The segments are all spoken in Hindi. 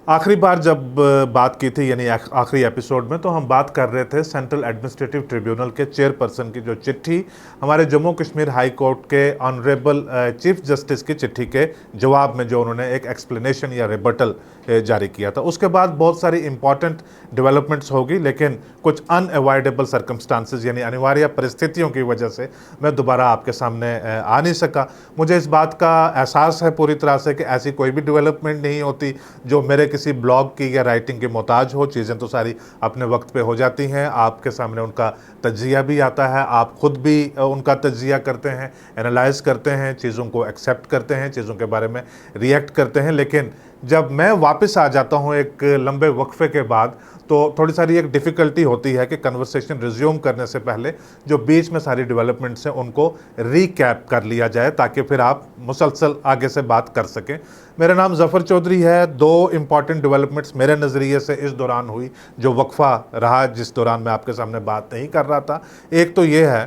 आखिरी बार जब बात की थी यानी आखिरी एपिसोड में, तो हम बात कर रहे थे सेंट्रल एडमिनिस्ट्रेटिव ट्रिब्यूनल के चेयरपर्सन की जो चिट्ठी हमारे जम्मू कश्मीर हाई कोर्ट के ऑनरेबल चीफ जस्टिस की चिट्ठी के जवाब में जो उन्होंने एक एक्सप्लेनेशन या रिबटल जारी किया था। उसके बाद बहुत सारी इंपॉर्टेंट डेवलपमेंट्स होगी, लेकिन कुछ अनअवॉइडेबल सर्कमस्टांसेस यानी अनिवार्य परिस्थितियों की वजह से मैं दोबारा आपके सामने आ नहीं सका। मुझे इस बात का एहसास है पूरी तरह से कि ऐसी कोई भी डेवलपमेंट नहीं होती जो मेरे किसी ब्लॉग की या राइटिंग की मोहताज हो। चीज़ें तो सारी अपने वक्त पे हो जाती हैं, आपके सामने उनका तज्जिया भी आता है, आप खुद भी उनका तज्जिया करते हैं, एनालाइज करते हैं, चीज़ों को एक्सेप्ट करते हैं, चीज़ों के बारे में रिएक्ट करते हैं। लेकिन जब मैं वापस आ जाता हूँ एक लंबे वक्फे के बाद, तो थोड़ी सारी एक डिफ़िकल्टी होती है कि कन्वर्सेशन रिज्यूम करने से पहले जो बीच में सारी डेवलपमेंट्स हैं उनको रीकैप कर लिया जाए, ताकि फिर आप मुसलसल आगे से बात कर सकें। मेरा नाम ज़फ़र चौधरी है। दो इम्पॉर्टेंट डेवलपमेंट्स मेरे नज़रिए से इस दौरान हुई, जो वक्फा रहा जिस दौरान मैं आपके सामने बात नहीं कर रहा था। एक तो ये है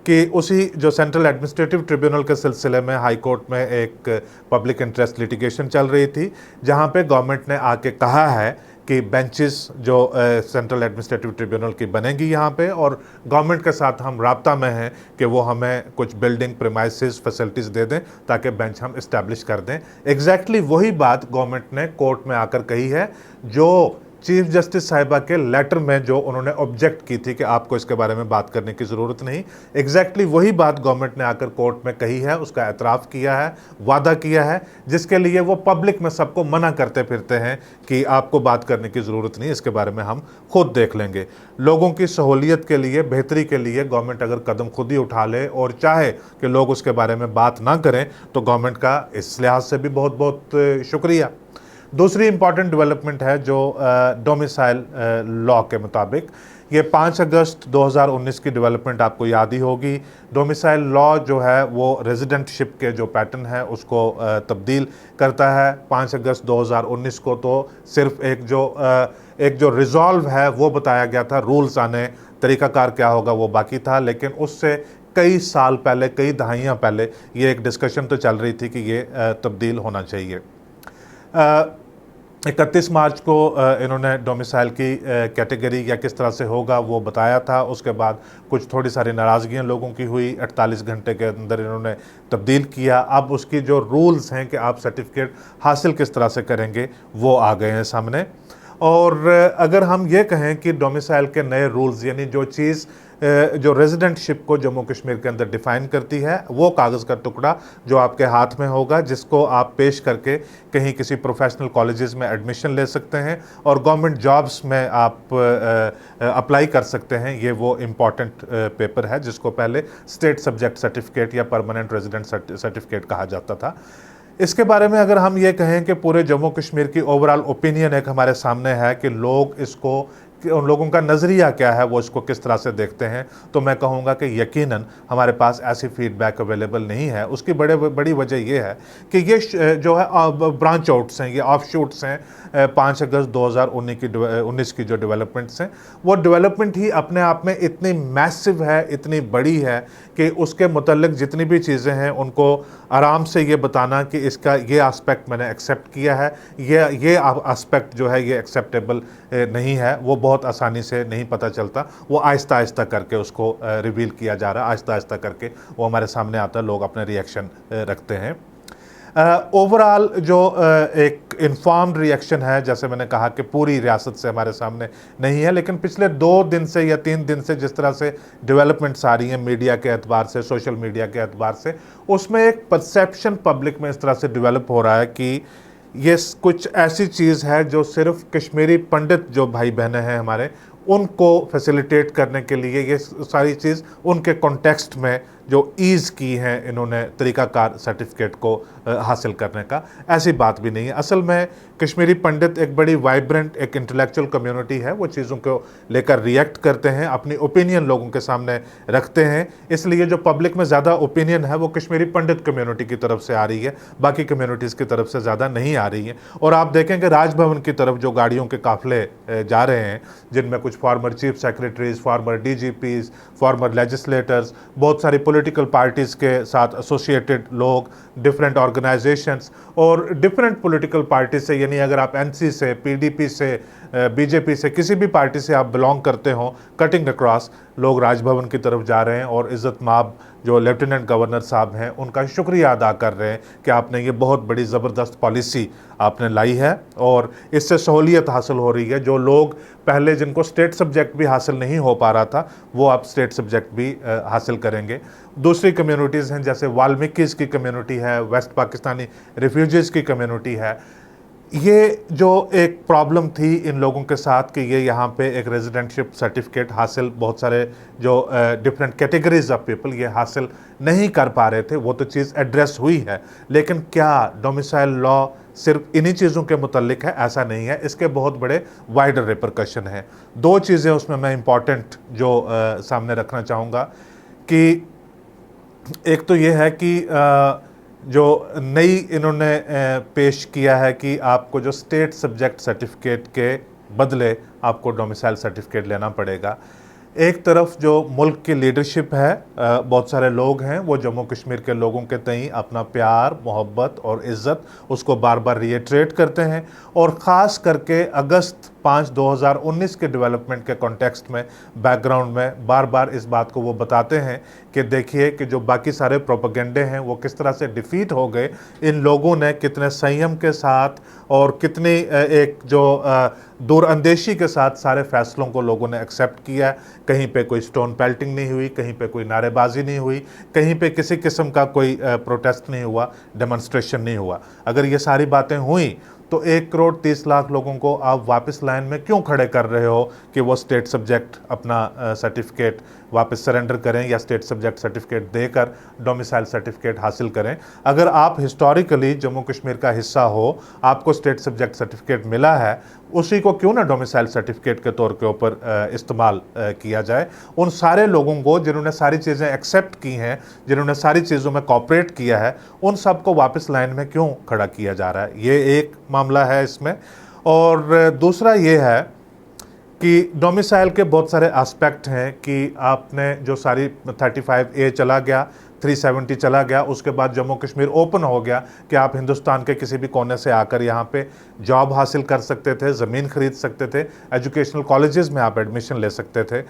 कि उसी जो सेंट्रल एडमिनिस्ट्रेटिव ट्रिब्यूनल के सिलसिले में हाई कोर्ट में एक पब्लिक इंटरेस्ट लिटिगेशन चल रही थी, जहां पे गवर्नमेंट ने आके कहा है कि बेंचेस जो सेंट्रल एडमिनिस्ट्रेटिव ट्रिब्यूनल की बनेगी यहाँ पे, और गवर्नमेंट के साथ हम राब्ता में हैं कि वो हमें कुछ बिल्डिंग प्रीमाइसेस फैसिलिटीज़ दे दें ताकि बेंच हम इस्टेब्लिश कर दें। एग्जैक्टली वही बात गवर्नमेंट ने कोर्ट में आकर कही है जो चीफ जस्टिस साहिबा के लेटर में जो उन्होंने ऑब्जेक्ट की थी कि आपको इसके बारे में बात करने की ज़रूरत नहीं। एग्जैक्टली वही बात गवर्नमेंट ने आकर कोर्ट में कही है, उसका एतराफ़ किया है, वादा किया है, जिसके लिए वो पब्लिक में सबको मना करते फिरते हैं कि आपको बात करने की ज़रूरत नहीं, इसके बारे में हम खुद देख लेंगे। लोगों की सहूलियत के लिए, बेहतरी के लिए गवर्नमेंट अगर कदम खुद ही उठा ले और चाहे कि लोग उसके बारे में बात ना करें, तो गवर्नमेंट का इस लिहाज से भी बहुत बहुत शुक्रिया। दूसरी इंपॉर्टेंट डेवलपमेंट है जो डोमिसाइल लॉ के मुताबिक, ये 5 अगस्त 2019 की डेवलपमेंट आपको याद ही होगी। डोमिसाइल लॉ जो है वो रेजिडेंटशिप के जो पैटर्न है उसको तब्दील करता है। 5 अगस्त 2019 को तो सिर्फ एक जो रिजॉल्व है वो बताया गया था, रूल्स आने, तरीकाकार क्या होगा वो बाकी था। लेकिन उससे कई साल पहले, कई दहाइयाँ पहले ये एक डिस्कशन तो चल रही थी कि ये तब्दील होना चाहिए। 31 मार्च को इन्होंने डोमिसाइल की कैटेगरी या किस तरह से होगा वो बताया था। उसके बाद कुछ थोड़ी सारी नाराज़गियाँ लोगों की हुई, 48 घंटे के अंदर इन्होंने तब्दील किया। अब उसकी जो रूल्स हैं कि आप सर्टिफिकेट हासिल किस तरह से करेंगे वो आ गए हैं सामने। और अगर हम ये कहें कि डोमिसाइल के नए रूल्स यानी जो चीज़ जो रेजिडेंटशिप को जम्मू कश्मीर के अंदर डिफ़ाइन करती है, वो कागज़ का टुकड़ा जो आपके हाथ में होगा, जिसको आप पेश करके कहीं किसी प्रोफेशनल कॉलेजेस में एडमिशन ले सकते हैं और गवर्नमेंट जॉब्स में आप अप्लाई कर सकते हैं, ये वो इम्पॉर्टेंट पेपर है जिसको पहले स्टेट सब्जेक्ट सर्टिफिकेट या परमानेंट रेजिडेंट सर्टिफिकेट कहा जाता था। इसके बारे में अगर हम ये कहें कि पूरे जम्मू कश्मीर की ओवरऑल ओपिनियन एक हमारे सामने है कि लोग इसको, कि उन लोगं का नज़रिया क्या है, वो इसको किस तरह से देखते हैं, तो मैं कहूँगा कि यकीनन हमारे पास ऐसी फीडबैक अवेलेबल नहीं है। उसकी बड़ी वजह यह है कि ये जो है ब्रांच आउट्स हैं, ये ऑफ शूट्स हैं 5 अगस्त 2019 की जो डेवलपमेंट्स हैं, वो डेवलपमेंट ही अपने आप में इतनी मैसिव है, इतनी बड़ी है कि उसके मुतल्लिक जितनी भी चीज़ें हैं उनको आराम से ये बताना कि इसका ये आस्पेक्ट मैंने एक्सेप्ट किया है, ये आस्पेक्ट जो है ये एक्सेप्टेबल नहीं है, वो बहुत आसानी से नहीं पता चलता। वो आहिस्ता आहिस्ता करके उसको रिवील किया जा रहा है, आहिस्ता आहिस्ता करके वो हमारे सामने आता है, लोग अपने रिएक्शन रखते हैं। ओवरऑल जो एक इन्फॉर्म्ड रिएक्शन है, जैसे मैंने कहा कि पूरी रियासत से हमारे सामने नहीं है, लेकिन पिछले 2 दिन से या 3 दिन से जिस तरह से डेवलपमेंट्स आ रही हैं मीडिया के एतबार से, सोशल मीडिया के एतबार से, उसमें एक परसेप्शन पब्लिक में इस तरह से डेवलप हो रहा है कि ये कुछ ऐसी चीज़ है जो सिर्फ कश्मीरी पंडित जो भाई बहनें हैं हमारे, उनको फैसिलिटेट करने के लिए ये सारी चीज़ उनके कॉन्टेक्स्ट में जो ईज़ की हैं इन्होंने तरीक़ाकार सर्टिफिकेट को हासिल करने का, ऐसी बात भी नहीं है। असल में कश्मीरी पंडित एक बड़ी वाइब्रेंट, एक इंटेलेक्चुअल कम्युनिटी है, वो चीज़ों को लेकर रिएक्ट करते हैं, अपनी ओपिनियन लोगों के सामने रखते हैं। इसलिए जो पब्लिक में ज़्यादा ओपिनियन है वो कश्मीरी पंडित कम्युनिटी की तरफ से आ रही है, बाकी कम्युनिटीज़ की तरफ से ज़्यादा नहीं आ रही है। और आप देखेंगे राजभवन की तरफ जो गाड़ियों के काफ़िले जा रहे हैं, जिनमें कुछ former chief secretaries, farmer DGPs, farmer legislators, बहुत सारी पॉलिटिकल पार्टीज़ के साथ एसोसिएटेड लोग, डिफरेंट ऑर्गेनाइजेशंस और डिफरेंट पॉलिटिकल पार्टी से, यानी अगर आप एनसी से, पीडीपी से, बीजेपी से, किसी भी पार्टी से आप बिलोंग करते हो, कटिंग अक्रॉस लोग राजभवन की तरफ जा रहे हैं और इज़्ज़त माब जो लेफ्टिनेंट गवर्नर साहब हैं उनका शुक्रिया अदा कर रहे हैं कि आपने ये बहुत बड़ी ज़बरदस्त पॉलिसी आपने लाई है और इससे सहूलियत हासिल हो रही है। जो लोग पहले जिनको स्टेट सब्जेक्ट भी हासिल नहीं हो पा रहा था वो अब स्टेट सब्जेक्ट भी हासिल करेंगे। दूसरी कम्युनिटीज़ हैं जैसे वाल्मीकिज़ की कम्युनिटी है, वेस्ट पाकिस्तानी रिफ्यूजीज़ की कम्युनिटी है। ये जो एक प्रॉब्लम थी इन लोगों के साथ कि ये यहाँ पे एक रेजिडेंटशिप सर्टिफिकेट हासिल, बहुत सारे जो डिफरेंट कैटेगरीज ऑफ पीपल ये हासिल नहीं कर पा रहे थे, वो तो चीज़ एड्रेस हुई है। लेकिन क्या डोमिसाइल लॉ सिर्फ इन्हीं चीज़ों के मुतल्लिक है? ऐसा नहीं है, इसके बहुत बड़े वाइडर रिपरकशन हैं। दो चीज़ें उसमें मैं इम्पॉर्टेंट जो सामने रखना चाहूँगा कि एक तो ये है कि जो नई इन्होंने पेश किया है कि आपको जो स्टेट सब्जेक्ट सर्टिफिकेट के बदले आपको डोमिसाइल सर्टिफिकेट लेना पड़ेगा। एक तरफ जो मुल्क की लीडरशिप है, बहुत सारे लोग हैं वो जम्मू कश्मीर के लोगों के तई अपना प्यार, मोहब्बत और इज़्ज़त उसको बार बार रिएट्रेट करते हैं और ख़ास करके अगस्त 5, 2019 के डेवलपमेंट के कॉन्टेक्स्ट में, बैकग्राउंड में बार बार इस बात को वो बताते हैं कि देखिए कि जो बाकी सारे प्रोपेगेंडे हैं वो किस तरह से डिफीट हो गए। इन लोगों ने कितने संयम के साथ और कितनी एक जो दूरअंदेशी के साथ सारे फैसलों को लोगों ने एक्सेप्ट किया। कहीं पे कोई स्टोन पेल्टिंग नहीं हुई, कहीं पे कोई नारेबाजी नहीं हुई, कहीं पे किसी किस्म का कोई प्रोटेस्ट नहीं हुआ, डेमोन्स्ट्रेशन नहीं हुआ। अगर ये सारी बातें हुई तो 1,30,00,000 लोगों को आप वापस लाइन में क्यों खड़े कर रहे हो कि वो स्टेट सब्जेक्ट अपना सर्टिफिकेट वापस सरेंडर करें या स्टेट सब्जेक्ट सर्टिफिकेट देकर डोमिसाइल सर्टिफिकेट हासिल करें? अगर आप हिस्टोरिकली जम्मू कश्मीर का हिस्सा हो, आपको स्टेट सब्जेक्ट सर्टिफिकेट मिला है, उसी को क्यों ना डोमिसाइल सर्टिफिकेट के तौर के ऊपर इस्तेमाल किया जाए। उन सारे लोगों को जिन्होंने सारी चीज़ें एक्सेप्ट की हैं, जिन्होंने सारी चीज़ों में कॉपरेट किया है, उन सबको वापस लाइन में क्यों खड़ा किया जा रहा है? ये एक मामला है इसमें। और दूसरा ये है कि डोमिसाइल के बहुत सारे एस्पेक्ट हैं कि आपने जो सारी 35A चला गया, 370 चला गया, उसके बाद जम्मू कश्मीर ओपन हो गया कि आप हिंदुस्तान के किसी भी कोने से आकर यहाँ पे जॉब हासिल कर सकते थे, ज़मीन खरीद सकते थे, एजुकेशनल कॉलेजेस में आप एडमिशन ले सकते थे।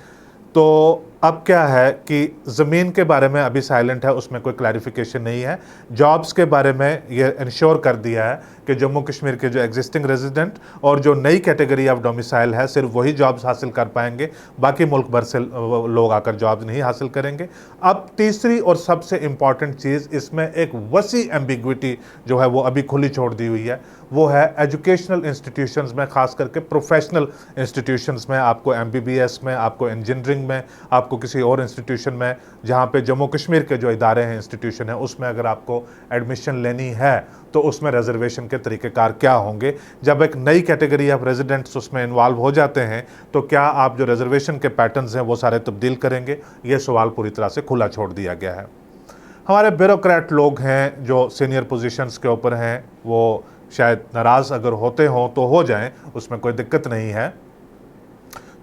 तो अब क्या है कि ज़मीन के बारे में अभी साइलेंट है, उसमें कोई क्लैरिफिकेशन नहीं है। जॉब्स के बारे में ये इंश्योर कर दिया है कि जम्मू कश्मीर के जो एग्जिस्टिंग रेजिडेंट और जो नई कैटेगरी ऑफ डोमिसाइल है सिर्फ वही जॉब्स हासिल कर पाएंगे, बाकी मुल्क भर से लोग आकर जॉब्स नहीं हासिल करेंगे। अब तीसरी और सबसे इम्पॉर्टेंट चीज़, इसमें एक वसी एम्बिग्विटी जो है वो अभी खुली छोड़ दी हुई है, वो है एजुकेशनल इंस्टीट्यूशंस में, ख़ास करके प्रोफेशनल इंस्टीट्यूशंस में। आपको MBBS में, आपको इंजीनियरिंग में, आपको किसी और इंस्टीट्यूशन में जहाँ पे जम्मू कश्मीर के जो इदारे हैं, इंस्टीट्यूशन है, उसमें अगर आपको एडमिशन लेनी है तो उसमें रिजर्वेशन के तरीक़ेकार क्या होंगे। जब एक नई कैटेगरी ऑफ रेजिडेंट्स उसमें इन्वॉल्व हो जाते हैं तो क्या आप जो रिजर्वेशन के पैटर्न्स हैं वो सारे तब्दील करेंगे? ये सवाल पूरी तरह से खुला छोड़ दिया गया है। हमारे ब्यूरोक्रेट लोग हैं जो सीनियर पोजीशंस के ऊपर हैं, वो शायद नाराज़ अगर होते हों तो हो जाएं, उसमें कोई दिक्कत नहीं है।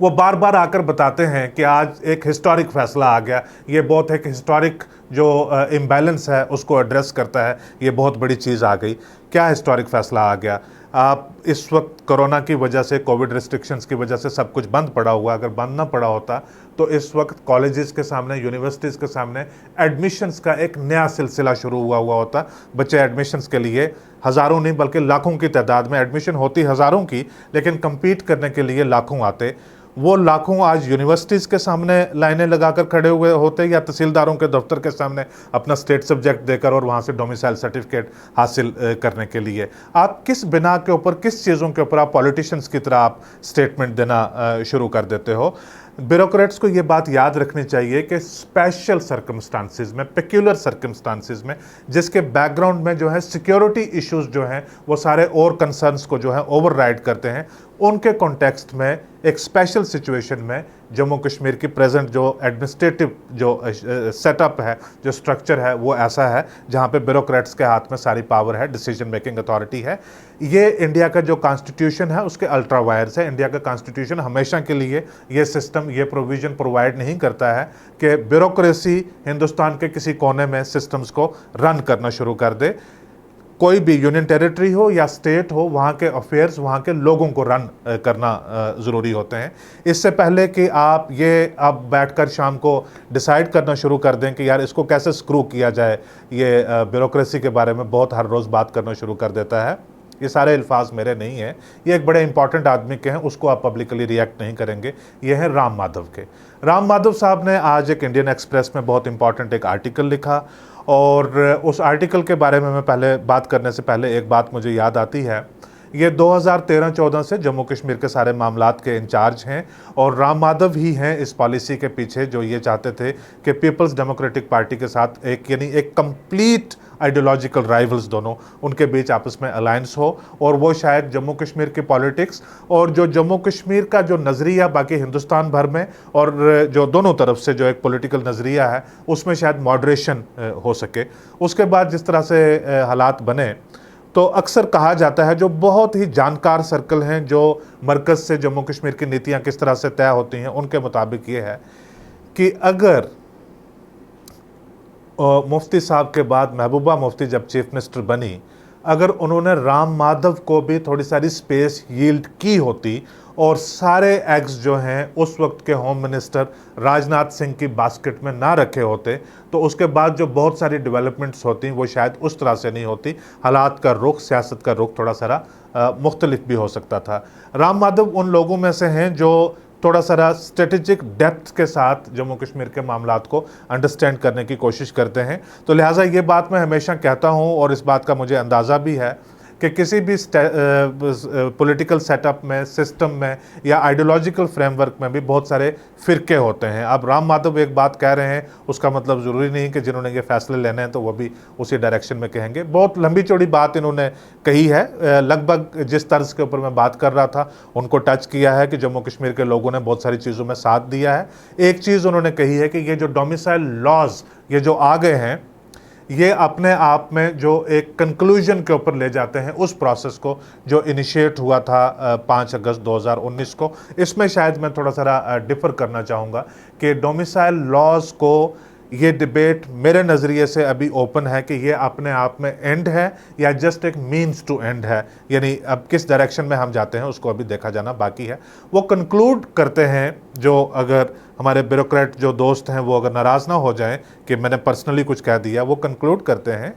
वो बार बार आकर बताते हैं कि आज एक हिस्टोरिक फैसला आ गया, ये बहुत एक हिस्टोरिक जो इम्बैलेंस है उसको एड्रेस करता है, ये बहुत बड़ी चीज़ आ गई। क्या हिस्टोरिक फैसला आ गया? आप इस वक्त कोरोना की वजह से, कोविड रिस्ट्रिक्शंस की वजह से सब कुछ बंद पड़ा हुआ। अगर बंद ना पड़ा होता तो इस वक्त कॉलेजेस के सामने, यूनिवर्सिटीज़ के सामने एडमिशन्स का एक नया सिलसिला शुरू हुआ होता। बच्चे एडमिशन्स के लिए हज़ारों नहीं बल्कि लाखों की तादाद में, एडमिशन होती हज़ारों की लेकिन कम्पीट करने के लिए लाखों आते। वो लाखों आज यूनिवर्सिटीज़ के सामने लाइनें लगाकर खड़े हुए होते या तहसीलदारों के दफ्तर के सामने अपना स्टेट सब्जेक्ट देकर और वहाँ से डोमिसाइल सर्टिफिकेट हासिल करने के लिए। आप किस बिना के ऊपर, किस चीज़ों के ऊपर आप पॉलिटिशियंस की तरह आप स्टेटमेंट देना शुरू कर देते हो? ब्यूरोक्रेट्स को ये बात याद रखनी चाहिए कि स्पेशल सर्कमस्टांसिस में, पेक्यूलर सर्कमस्टांसिस में, जिसके बैकग्राउंड में जो है सिक्योरिटी इश्यूज जो हैं वो सारे और कंसर्न्स को जो है ओवरराइड करते हैं, उनके कॉन्टेक्स्ट में एक स्पेशल सिचुएशन में जम्मू कश्मीर की प्रेजेंट जो एडमिनिस्ट्रेटिव जो सेटअप है, जो स्ट्रक्चर है, वो ऐसा है जहाँ पे ब्यूरोक्रेट्स के हाथ में सारी पावर है, डिसीजन मेकिंग अथॉरिटी है। ये इंडिया का जो कॉन्स्टिट्यूशन है उसके अल्ट्रा वायर्स है। इंडिया का कॉन्स्टिट्यूशन हमेशा के लिए ये सिस्टम, ये प्रोविजन प्रोवाइड नहीं करता है कि ब्यूरोक्रेसी हिंदुस्तान के किसी कोने में सिस्टम्स को रन करना शुरू कर दे। कोई भी यूनियन टेरिटरी हो या स्टेट हो, वहाँ के अफेयर्स, वहाँ के लोगों को रन करना ज़रूरी होते हैं। इससे पहले कि आप ये अब बैठकर शाम को डिसाइड करना शुरू कर दें कि यार इसको कैसे स्क्रू किया जाए, ये ब्यूरोक्रेसी के बारे में बहुत हर रोज़ बात करना शुरू कर देता है। ये सारे अल्फाज मेरे नहीं हैं, ये एक बड़े इंपॉर्टेंट आदमी के हैं, उसको आप पब्लिकली रिएक्ट नहीं करेंगे। ये हैं राम माधव के। राम माधव साहब ने आज एक इंडियन एक्सप्रेस में बहुत इंपॉर्टेंट एक आर्टिकल लिखा, और उस आर्टिकल के बारे में मैं पहले बात करने से पहले एक बात मुझे याद आती है। ये 2013-14 से जम्मू कश्मीर के सारे मामलात के इंचार्ज हैं, और राम माधव ही हैं इस पॉलिसी के पीछे जो ये चाहते थे कि पीपल्स डेमोक्रेटिक पार्टी के साथ एक यानी एक कंप्लीट आइडियोलॉजिकल राइवल्स दोनों उनके बीच आपस में अलायंस हो, और वो शायद जम्मू कश्मीर की पॉलिटिक्स और जो जम्मू कश्मीर का जो नज़रिया बाकी हिंदुस्तान भर में और जो दोनों तरफ से जो एक पॉलिटिकल नज़रिया है उसमें शायद मॉडरेशन हो सके। उसके बाद जिस तरह से हालात बने, तो अक्सर कहा जाता है, जो बहुत ही जानकार सर्कल हैं जो मरकज़ से जम्मू कश्मीर की नीतियाँ किस तरह से तय होती हैं, उनके मुताबिक ये है कि अगर मुफ्ती साहब के बाद महबूबा मुफ्ती जब चीफ मिनिस्टर बनी, अगर उन्होंने राम माधव को भी थोड़ी सारी स्पेस यील्ड की होती और सारे एग्स जो हैं उस वक्त के होम मिनिस्टर राजनाथ सिंह की बास्केट में ना रखे होते, तो उसके बाद जो बहुत सारी डेवलपमेंट्स होती वो शायद उस तरह से नहीं होती। हालात का रुख, सियासत का रुख थोड़ा सारा मुख्तलिफ भी हो सकता था। राम माधव उन लोगों में से हैं जो थोड़ा सारा स्ट्रेटेजिक डेप्थ के साथ जम्मू कश्मीर के मामलात को अंडरस्टैंड करने की कोशिश करते हैं। तो लिहाजा ये बात मैं हमेशा कहता हूँ, और इस बात का मुझे अंदाज़ा भी है कि किसी भी पॉलिटिकल सेटअप में, सिस्टम में या आइडियोलॉजिकल फ्रेमवर्क में भी बहुत सारे फ़िरके होते हैं। अब राम माधव एक बात कह रहे हैं, उसका मतलब ज़रूरी नहीं कि जिन्होंने ये फैसले लेने हैं तो वो भी उसी डायरेक्शन में कहेंगे। बहुत लंबी चौड़ी बात इन्होंने कही है, लगभग जिस तर्ज के ऊपर मैं बात कर रहा था उनको टच किया है कि जम्मू कश्मीर के लोगों ने बहुत सारी चीज़ों में साथ दिया है। एक चीज़ उन्होंने कही है कि ये जो डोमिसाइल लॉज ये जो आ गए हैं, ये अपने आप में जो एक कंक्लूजन के ऊपर ले जाते हैं उस प्रोसेस को जो इनिशिएट हुआ था 5 अगस्त 2019 को। इसमें शायद मैं थोड़ा सा डिफ़र करना चाहूँगा कि डोमिसाइल लॉज को, ये डिबेट मेरे नज़रिए से अभी ओपन है कि ये अपने आप में एंड है या जस्ट एक मीन्स टू एंड है, यानी अब किस डायरेक्शन में हम जाते हैं उसको अभी देखा जाना बाकी है। वो कंक्लूड करते हैं, जो अगर हमारे ब्यूरोक्रेट जो दोस्त हैं वो अगर नाराज़ ना हो जाएं कि मैंने पर्सनली कुछ कह दिया, वो कंक्लूड करते हैं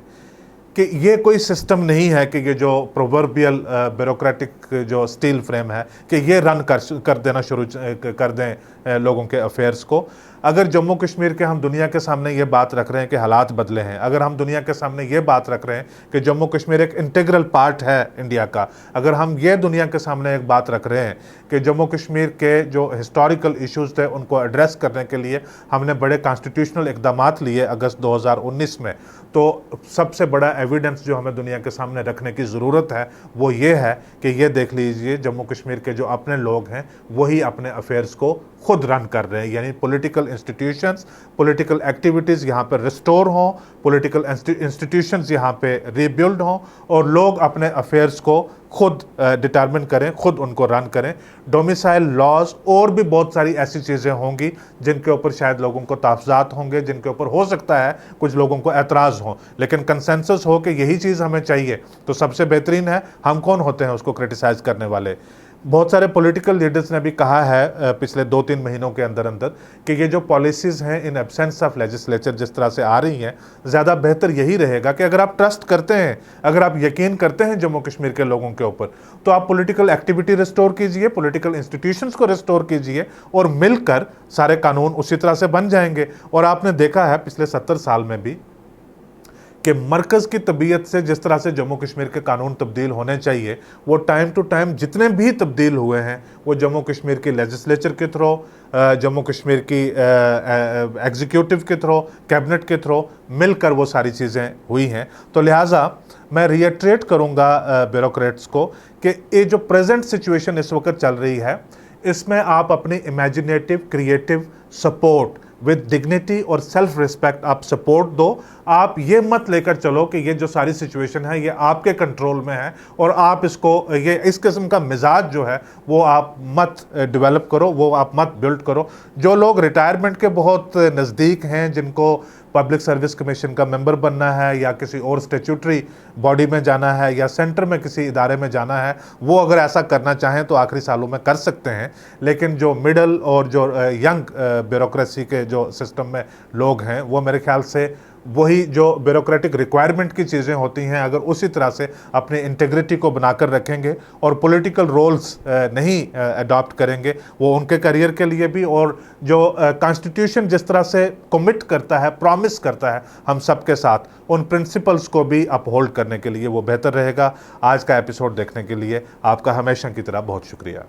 कि ये कोई सिस्टम नहीं है कि ये जो प्रोवर्बियल ब्यूरोक्रेटिक जो स्टील फ्रेम है कि ये रन कर देना शुरू कर दें लोगों के अफेयर्स को। अगर जम्मू कश्मीर के हम दुनिया के सामने ये बात रख रहे हैं कि हालात बदले हैं, अगर हम दुनिया के सामने ये बात रख रहे हैं कि जम्मू कश्मीर एक इंटीग्रल पार्ट है इंडिया का, अगर हम ये दुनिया के सामने एक बात रख रहे हैं कि जम्मू कश्मीर के जो हिस्टोरिकल इश्यूज़ थे उनको एड्रेस करने के लिए हमने बड़े कॉन्स्टिट्यूशनल इकदाम लिए अगस्त 2019 में, तो सबसे बड़ा एविडेंस जो हमें दुनिया के सामने रखने की ज़रूरत है वो ये है कि ये देख लीजिए जम्मू कश्मीर के जो अपने लोग हैं वही अपने अफेयर्स को खुद रन कर रहे हैं, यानी पॉलिटिकल इंस्टीट्यूशंस, पॉलिटिकल एक्टिविटीज़ यहाँ पर रिस्टोर हों, पॉलिटिकल इंस्टीट्यूशंस यहाँ पे रीबिल्ड हों और लोग अपने अफेयर्स को खुद डिटरमिन करें, खुद उनको रन करें। डोमिसाइल लॉज और भी बहुत सारी ऐसी चीज़ें होंगी जिनके ऊपर शायद लोगों को ताफ़ज़ात होंगे, जिनके ऊपर हो सकता है कुछ लोगों को एतराज़ हो, लेकिन कंसेंसस हो कि यही चीज़ हमें चाहिए, तो सबसे बेहतरीन है। हम कौन होते हैं उसको क्रिटिसाइज़ करने वाले? बहुत सारे पॉलिटिकल लीडर्स ने भी कहा है पिछले 2-3 महीनों के अंदर अंदर कि ये जो पॉलिसीज़ हैं इन एब्सेंस ऑफ लेजिस्लेचर जिस तरह से आ रही हैं, ज़्यादा बेहतर यही रहेगा कि अगर आप ट्रस्ट करते हैं, अगर आप यकीन करते हैं जम्मू कश्मीर के लोगों के ऊपर, तो आप पॉलिटिकल एक्टिविटी रिस्टोर कीजिए, पॉलिटिकल इंस्टीट्यूशंस को रिस्टोर कीजिए और मिलकर सारे कानून उसी तरह से बन जाएंगे। और आपने देखा है पिछले 70 साल में भी कि मरकज़ की तबीयत से जिस तरह से जम्मू कश्मीर के कानून तब्दील होने चाहिए, वो टाइम टू टाइम जितने भी तब्दील हुए हैं वो जम्मू कश्मीर की लेजिस्लेचर के थ्रू, जम्मू कश्मीर की एग्जीक्यूटिव के थ्रू, कैबिनेट के थ्रू मिलकर वो सारी चीज़ें हुई हैं। तो लिहाजा मैं रिएट्रेट करूँगा ब्यूरोक्रेट्स को कि ये जो प्रेजेंट सिचुएशन इस वक्त चल रही है, इसमें आप अपनी imaginative creative support with dignity और सेल्फ रिस्पेक्ट आप सपोर्ट दो। आप ये मत लेकर चलो कि ये जो सारी सिचुएशन है ये आपके कंट्रोल में है और आप इसको ये इस किस्म का मिजाज जो है वो आप मत डेवलप करो, वो आप मत बिल्ड करो। जो लोग रिटायरमेंट के बहुत नज़दीक हैं, जिनको पब्लिक सर्विस कमीशन का मेंबर बनना है या किसी और स्टेचुटरी बॉडी में जाना है या सेंटर में किसी इदारे में जाना है, वो अगर ऐसा करना चाहें तो आखिरी सालों में कर सकते हैं। लेकिन जो मिडल और जो यंग ब्यूरोक्रेसी के जो सिस्टम में लोग हैं, वो मेरे ख्याल से वही जो ब्यूरोक्रेटिक रिक्वायरमेंट की चीज़ें होती हैं, अगर उसी तरह से अपनी इंटीग्रिटी को बनाकर रखेंगे और पॉलिटिकल रोल्स नहीं अडॉप्ट करेंगे, वो उनके करियर के लिए भी, और जो कॉन्स्टिट्यूशन जिस तरह से कमिट करता है, प्रॉमिस करता है हम सबके साथ, उन प्रिंसिपल्स को भी अपहोल्ड करने के लिए वो बेहतर रहेगा। आज का एपिसोड देखने के लिए आपका हमेशा की तरह बहुत शुक्रिया।